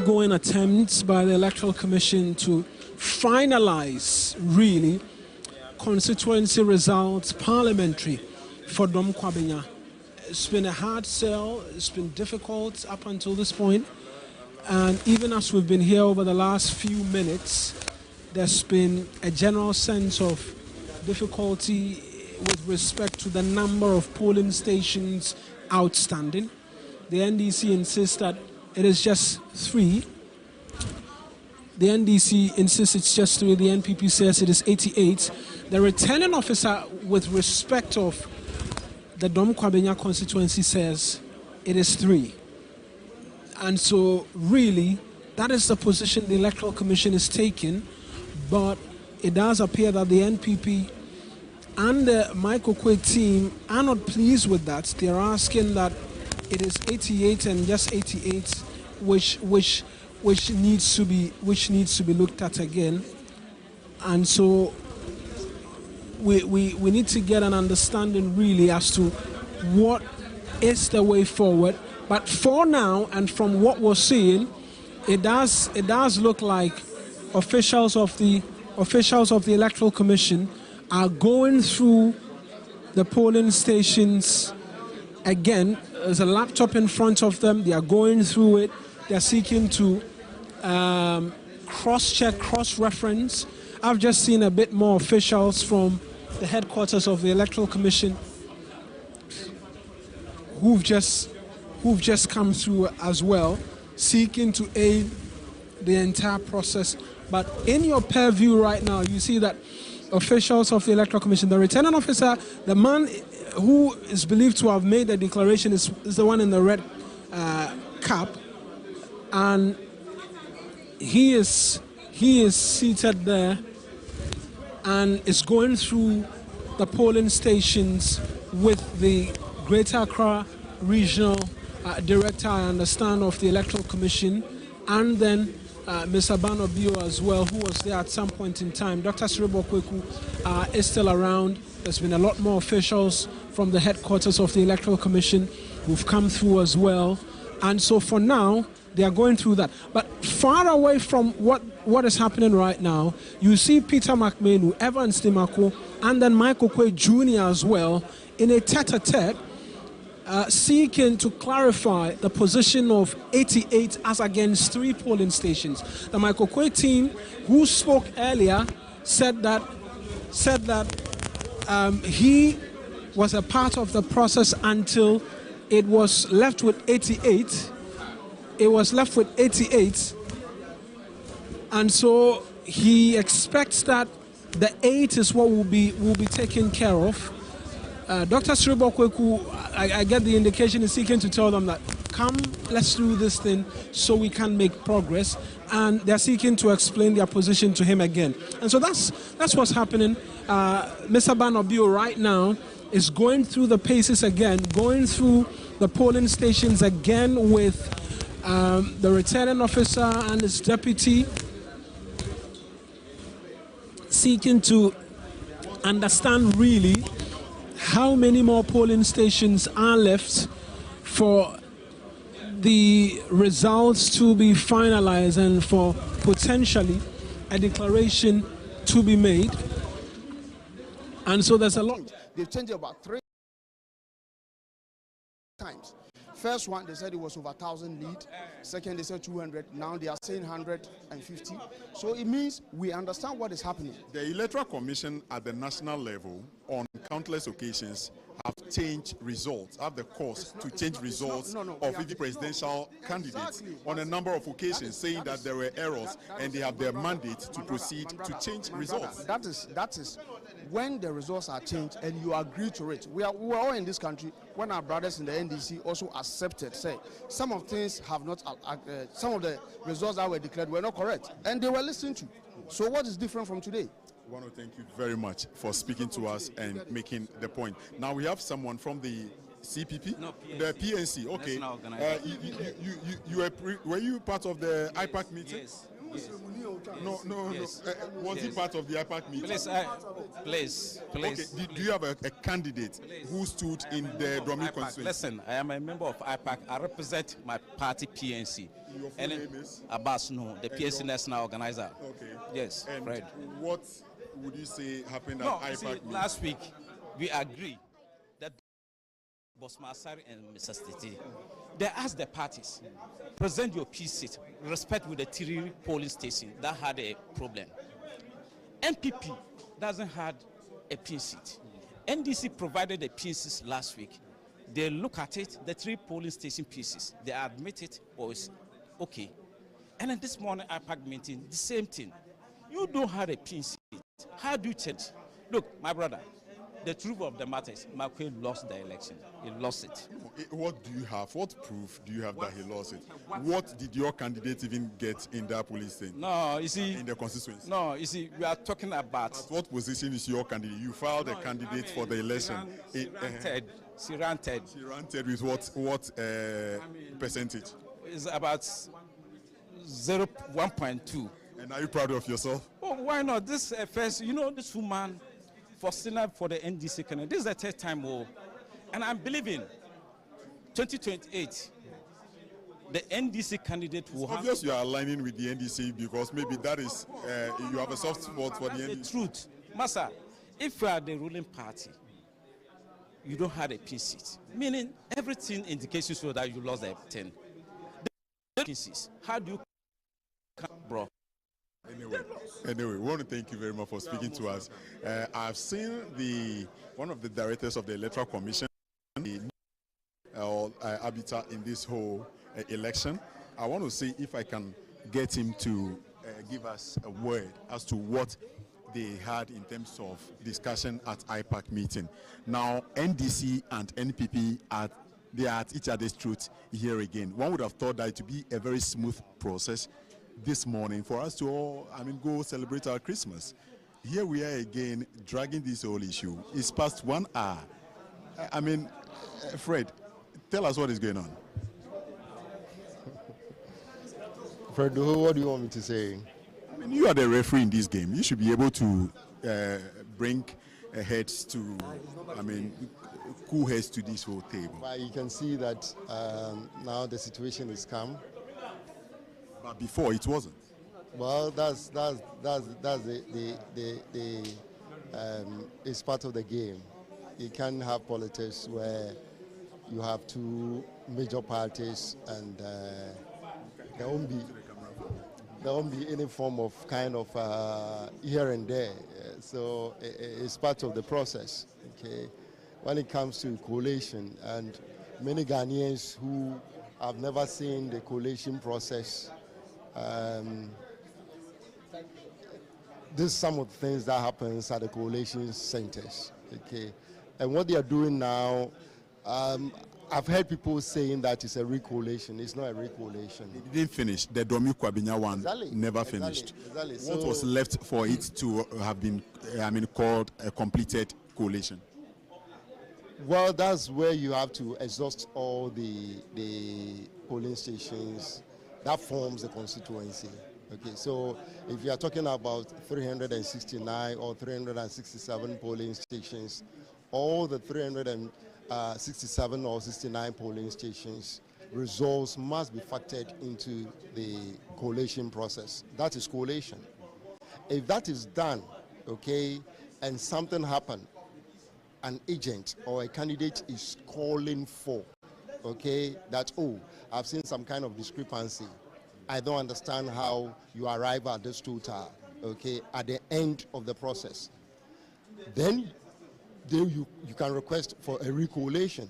ongoing attempts by the Electoral Commission to finalize, really, constituency results, parliamentary, for Dom Kwabenya. It's been a hard sell, it's been difficult up until this point, and even as we've been here over the last few minutes, there's been a general sense of difficulty with respect to the number of polling stations outstanding. The NDC insists that it is just 3. The NDC insists it's just 3. The NPP says it is 88. The returning officer, with respect of the Dom Kwabenya constituency, says it is 3. And so, really, that is the position the Electoral Commission is taking. But it does appear that the NPP and the Michael Quay team are not pleased with that. They are asking that it is 88 and just 88, which needs to be looked at again. And so we need to get an understanding really as to what is the way forward. But for now, and from what we're seeing, it does look like officials of the Electoral Commission are going through the polling stations again. There's a laptop in front of them. They are going through it. They are seeking to cross-check, cross-reference. I've just seen a bit more officials from the headquarters of the Electoral Commission who've just come through as well, seeking to aid the entire process. But in your purview right now, you see that officials of the Electoral Commission, the returning officer, the man who is believed to have made the declaration is the one in the red cap, and he is seated there and is going through the polling stations with the Greater Accra Regional Director, I understand, of the Electoral Commission, and then Mr. Banobio as well, who was there at some point in time. Dr. Siribo Kweku is still around. There's been a lot more officials from the headquarters of the Electoral Commission who've come through as well. And so for now, they are going through that. But far away from what is happening right now, you see Peter McMahon, Evans Timako, and then Michael Quay Jr. as well in a tete-a-tete, seeking to clarify the position of 88 as against 3 polling stations. The Michael Quay team, who spoke earlier, said that he was a part of the process until it was left with 88. It was left with 88, and so he expects that the 8 is what will be taken care of. Dr. Siribo Kweku, I get the indication, is seeking to tell them that, come, let's do this thing so we can make progress, and they're seeking to explain their position to him again. And so that's what's happening. Mr. Banobio right now is going through the paces again, going through the polling stations again with the returning officer and his deputy, seeking to understand really how many more polling stations are left for the results to be finalized and for potentially a declaration to be made. And so there's a lot. They've changed it about 3 times. First one, they said it was over 1,000 lead. Second, they said 200. Now they are saying 150. So it means we understand what is happening. The Electoral Commission at the national level, on countless occasions, have changed results, have the cost to change results of the presidential candidates on a number of occasions, saying that there were errors and they have their mandate to proceed to change results. That is when the results are changed and you agree to it. We were all in this country when our brothers in the NDC also accepted, say, some of things have not, some of the results that were declared were not correct, and they were listened to. So what is different from today? I want to thank you very much for speaking to us and making the point. Now we have someone from the CPP? No, PNC. The PNC, okay. Were you part of the IPAC meeting? Yes. No. Yes. Was he part of the IPAC meeting? Please. Okay. Do you have a candidate who stood in the Dromi constituency? Listen, I am a member of IPAC. I represent my party PNC. Your full name is? Abbas No, the PNC national organizer. Okay. Yes, and Fred. What would you say happened at IPAC meeting? Last week, we agreed that Boss Masari and Mr. Stiti, they asked the parties, present your peace seat, respect with the 3 polling station that had a problem. NPP doesn't have a peace seat. NDC provided the pieces last week. They look at it, the 3 polling station pieces, they admit it was okay. And then this morning, IPAC meeting, the same thing. You don't have a peace seat. How do you change? Look, my brother, the truth of the matter is, Makwe lost the election. He lost it. What do you have? What proof do you have that he lost it? What did your candidate even get in that police thing? No, you see. In the constituency? No, you see, we are talking about. At what position is your candidate? You filed a candidate for the election. She ranted. She ranted with what percentage? It's about 1.2. And are you proud of yourself? Oh, why not? This first, this woman for standing for the NDC candidate. This is the 3rd time, and I'm believing 2028, the NDC candidate will have. Obviously, you are aligning with the NDC because maybe that is you have a soft spot for the NDC. The truth, Master, if you are the ruling party, you don't have a peace seat. Meaning everything indicates you so that you lost the 10. The pieces. How do you come, bro? Anyway, we want to thank you very much for speaking to us. I've seen one of the directors of the Electoral Commission, arbiter in this whole election. I want to see if I can get him to give us a word as to what they had in terms of discussion at IPAC meeting. Now, NDC and NPP they are at each other's throat here again. One would have thought that it would be a very smooth process this morning for us to all, go celebrate our Christmas. Here we are again, dragging this whole issue. It's past 1 hour. Fred, tell us what is going on. Fred, what do you want me to say? You are the referee in this game. You should be able to bring heads to, cool heads to this whole table. But you can see that now the situation is calm. But before it wasn't. Well, that's it's part of the game. You can't have politics where you have 2 major parties and there won't be any form of kind of here and there. So it's part of the process. Okay, when it comes to coalition, and many Ghanaians who have never seen the coalition process. This is some of the things that happens at the coalition centers, okay? And what they are doing now, I've heard people saying that it's a recoalition. It's not a recoalition. It didn't finish. The Kwabenya one never finished. Exactly. What was left for it to have been, called a completed coalition? Well, that's where you have to exhaust all the polling stations that forms the constituency. Okay, so if you are talking about 369 or 367 polling stations, all the 367 or 69 polling stations results must be factored into the collation process. That is collation. If that is done, okay, and something happened, an agent or a candidate is calling for, okay, that, oh, I've seen some kind of discrepancy. I don't understand how you arrive at this total, okay, at the end of the process. Then you can request for a recollation,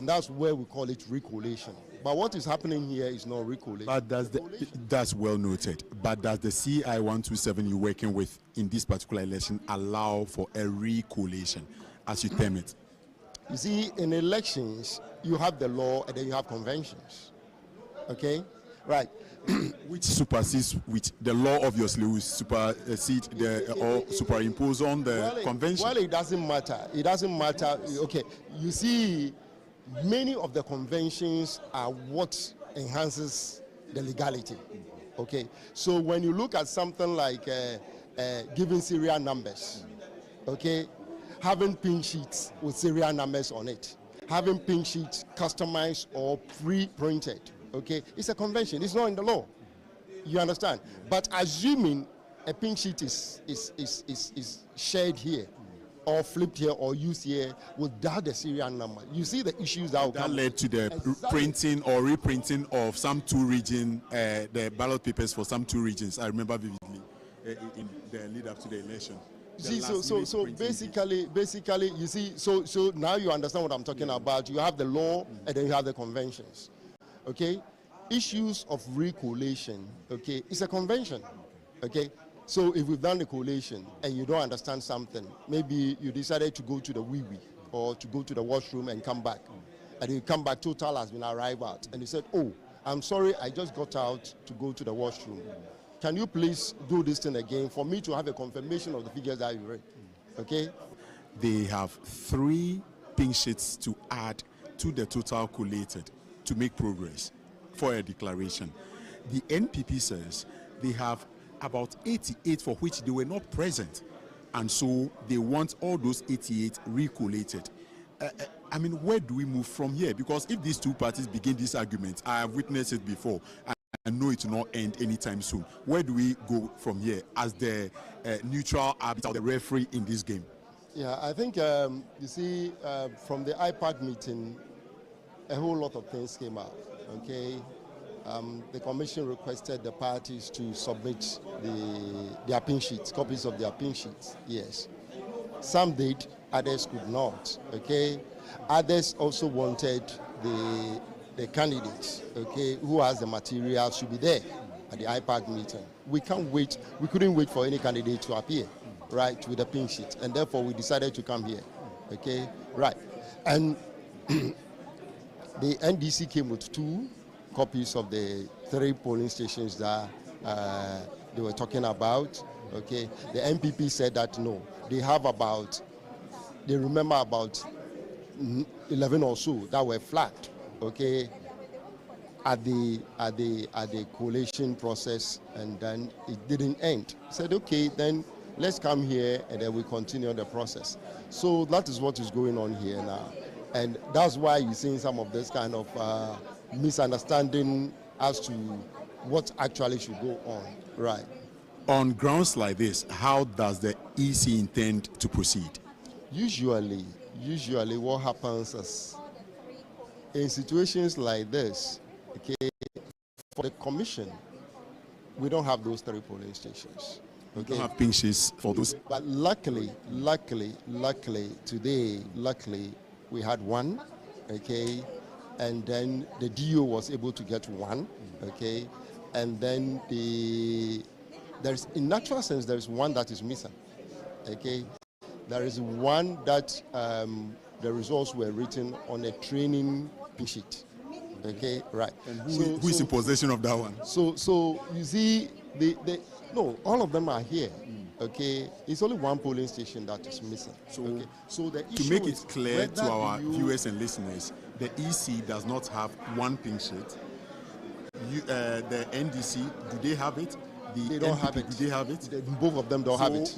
that's where we call it recollation. But what is happening here is not recollation. But that's well noted. But does the CI 127 you're working with in this particular election allow for a recollation, as you term it? You see, in elections, you have the law and then you have conventions. Okay? Right. Which supersedes which? The law obviously will supersede or superimpose on the convention. Well, it doesn't matter. It doesn't matter. Okay. You see, many of the conventions are what enhances the legality. Okay, so when you look at something like giving serial numbers, okay, having pin sheets with serial numbers on it, having pin sheets customized or pre-printed, okay, it's a convention. It's not in the law. You understand? But assuming a pin sheet is shared here, or flipped here, or used here without the serial number, you see the issues that led to the printing or reprinting of some two region, the ballot papers for some two regions. I remember vividly in the lead up to the election. See, so basically, you see, so now you understand what I'm talking about. You have the law and then you have the conventions. Okay, issues of recollation. Okay, it's a convention. Okay, so if we've done the collation and you don't understand something, maybe you decided to go to the wee-wee or to go to the washroom and come back, and you come back, total has been arrived at, and you said, "Oh, I'm sorry, I just got out to go to the washroom. Can you please do this thing again for me to have a confirmation of the figures that you read?" Okay? They have 3 pink sheets to add to the total collated to make progress for a declaration. The NPP says they have about 88 for which they were not present, and so they want all those 88 recollated. I mean, where do we move from here? Because if these two parties begin this argument, I have witnessed it before, I know it will not end anytime soon. Where do we go from here as the neutral arbiter, the referee in this game? Yeah, I think, you see, from the IPAC meeting, a whole lot of things came out, okay? The commission requested the parties to submit their pin sheets, copies of their pin sheets, yes. Some did, others could not, okay? Others also wanted the candidates, okay, who has the material should be there at the IPAC meeting. We couldn't wait for any candidate to appear, right, with the pin sheet, and therefore we decided to come here, okay, right. And the NDC came with 2 copies of the 3 polling stations that they were talking about, okay. The NPP said that no, they remember about 11 or so that were flagged, okay, at the collation process, and then it didn't end. Said, okay, then let's come here and then we continue the process. So that is what is going on here now, and that's why you're seeing some of this kind of misunderstanding as to what actually should go on, right? On grounds like this, how does the EC intend to proceed? Usually what happens is, in situations like this, okay, for the commission, we don't have those 3 polling stations. Okay? We don't have pink sheets for those. But luckily, today, we had 1, okay, and then the DO was able to get 1, okay, and then there's, in natural sense, there is 1 that is missing, okay. There is 1 that the results were written on a training pin sheet, okay, right. And who is in possession of that one? So you see, no, all of them are here. Okay, it's only 1 polling station that is missing. So, okay. So the issue to make it is clear to our viewers and listeners, the EC does not have 1 pink sheet. The NDC, do they have it? They don't have it. Do they have it? Both of them don't have it.